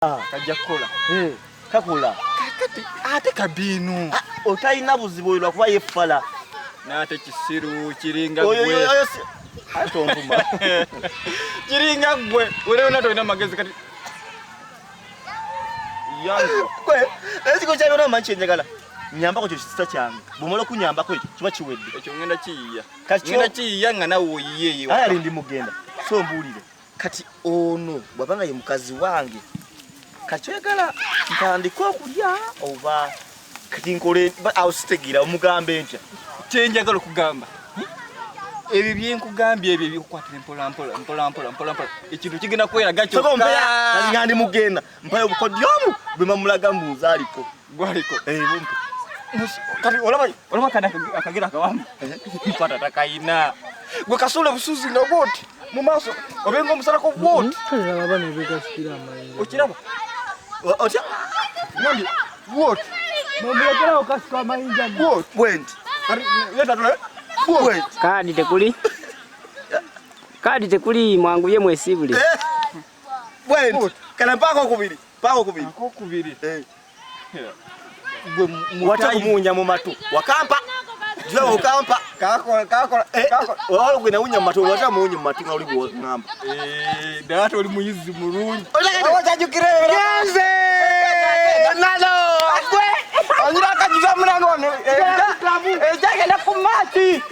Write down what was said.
kajja kukola kakola kati ate kabinu otayina buzibu lwa kuba yeffala nate kisiru kiringa gwe atompuma kiringa gwe wewe toyina magezi kati yango kwe eziko cyabona manchi njagala nyamba ko cyo kisita cyange bumolo kunyamba ko kiba kiwedde ekyo ngenda kiyiya kati ngenda kiyiya nga nawe oyiyeyo aya lindi mugenda so mbulire kati ono bwabanga ye mukazi wange kati yagala ntandika okulya oba kati nkole ausitegira omugambe ntya kyenjagala okugamba ebi byenkugambye ebyo bikukwatira mpola ekintu kigenda kweraga kyo kali ngandi mugenda mpayo bukodyomu bemamulaga muzaliko gwaliko bumpe kati olaba kana akagira akawamu mpata takayina gwe kasula busuzi nga boti mu maaso obenga omusalako boti kala abana bekasikira amayinja okiraba otya ngondi boti mambulekera okasika amayinja bot bwenti kati yeta tole bwenti kadi tekuli mwangu ye mwesibule bwenti kana pako kubiri akokubiri gwe wata kumunya mu matu wakampa jwa wakampa kakola wala gwe nawunya mu matu wata munya mu matu ngali gwo ngamba data oli muyizi mulungi wajajukire yanze nalo akwe anyira kajiza munano ejagenda kumati